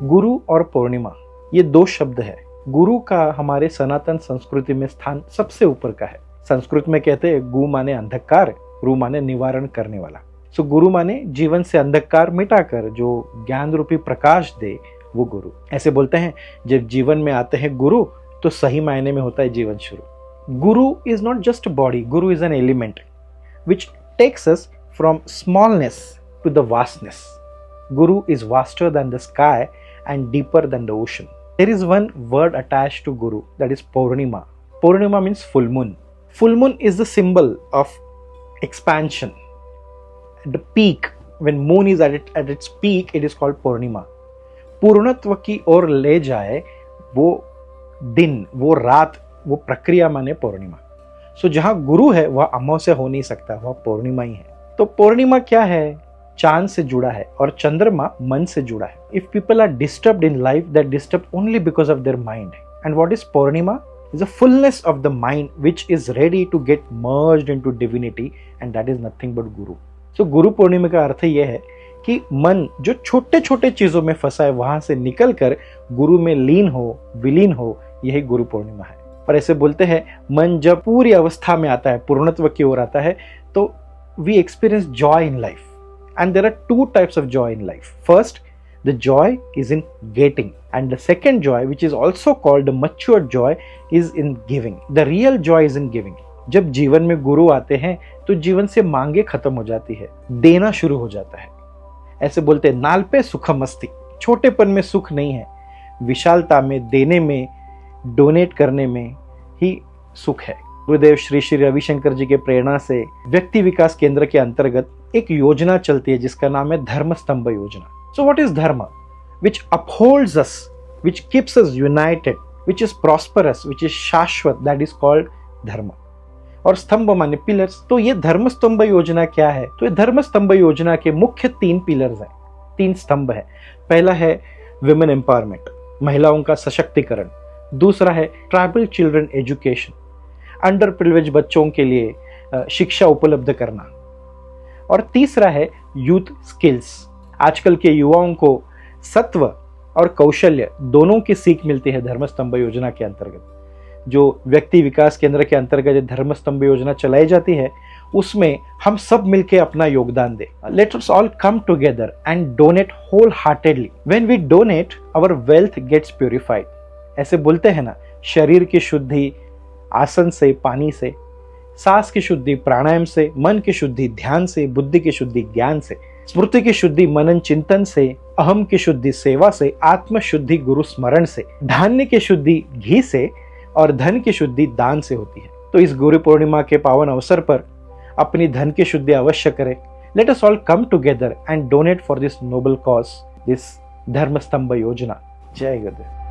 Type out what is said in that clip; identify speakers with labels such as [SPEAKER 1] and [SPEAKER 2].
[SPEAKER 1] गुरु और पूर्णिमा ये दो शब्द है। गुरु का हमारे सनातन संस्कृति में स्थान सबसे ऊपर का है। संस्कृत में कहते हैं गु माने अंधकार, रु माने निवारण करने वाला। सो गुरु माने जीवन से अंधकार मिटाकर जो ज्ञान रूपी प्रकाश दे, वो गुरु। ऐसे बोलते हैं जब जीवन में आते हैं गुरु तो सही मायने में होता है जीवन शुरू। Guru is not just body, guru is an element which takes us from smallness to the vastness. Guru is vaster than the sky and deeper than the ocean. There is one word attached to Guru, that is Purnima. Purnima means full moon. Full moon is the symbol of expansion. At the peak, when moon is at its peak, it is called Purnima. पूर्णत्व की ओर ले जाए वो दिन, वो रात, वो प्रक्रिया माने पूर्णिमा। सो जहाँ गुरु है वह अमावस्या हो नहीं सकता, वह पूर्णिमा ही है। तो पूर्णिमा क्या है? चांद से जुड़ा है और चंद्रमा मन से जुड़ा है। If people are disturbed in life, that disturb only because of their mind. And what is Purnima? Is a fullness of the mind which is ready to get merged into divinity, and that is nothing but guru. So Guru Purnima का अर्थ यह है कि मन जो छोटे छोटे चीजों में फंसा है वहां से निकलकर गुरु में लीन हो, विलीन हो, यही गुरु पूर्णिमा है। और ऐसे बोलते हैं मन जब पूरी अवस्था में आता है, पूर्णत्व की ओर आता है, तो we experience joy in life. And there are two types of joy in life. First, the joy is in getting, and the second joy, which is also called the mature joy, is in giving. The real joy is in giving. जब जीवन में गुरु आते हैं तो जीवन से मांगे खत्म हो जाती है, देना शुरू हो जाता है। ऐसे बोलते हैं नाल पे सुखमस्ती। छोटेपन में सुख नहीं है, विशालता में, देने में, डोनेट करने में ही सुख है। गुरुदेव श्री श्री रविशंकर जी के प्रेरणा से व्यक्ति विकास केंद्र के अंतर्गत एक योजना चलती है जिसका नाम है धर्म स्तंभ योजना। सो what is dharma? Which upholds us, which keeps us united, which is prosperous, which is शाश्वत, दैट इज कॉल्ड धर्म। और स्तंभ माने पिलर्स। तो ये धर्म स्तंभ योजना क्या है? तो ये धर्म स्तंभ योजना के मुख्य 3 पिलर्स हैं, 3 स्तंभ है। पहला है विमेन एम्पावरमेंट, महिलाओं का सशक्तिकरण। दूसरा है tribal children education, under privilege बच्चों के लिए शिक्षा उपलब्ध करना। और तीसरा है यूथ स्किल्स। आजकल के युवाओं को सत्व और कौशल्य दोनों की सीख मिलती है धर्म स्तंभ योजना के अंतर्गत। जो व्यक्ति विकास केंद्र के अंतर्गत धर्म स्तंभ योजना चलाई जाती है उसमें हम सब मिलकर अपना योगदान दें। Let us all come together and donate wholeheartedly. When we donate our wealth gets purified. ऐसे बोलते हैं ना, शरीर की शुद्धि आसन से, पानी से, सांस की शुद्धि प्राणायाम से, मन की शुद्धि ध्यान से, बुद्धि की शुद्धि ज्ञान से, स्मृति की शुद्धि मनन चिंतन से, अहम की शुद्धि सेवा से, आत्म शुद्धि गुरु स्मरण से, धान्य की शुद्धि घी से और धन की शुद्धि दान से होती है। तो इस गुरु पूर्णिमा के पावन अवसर पर अपनी धन की शुद्धि अवश्य करें। Late us all come together and donate for this noble cause, this धर्म स्तंभ योजना। जय गुरुदेव।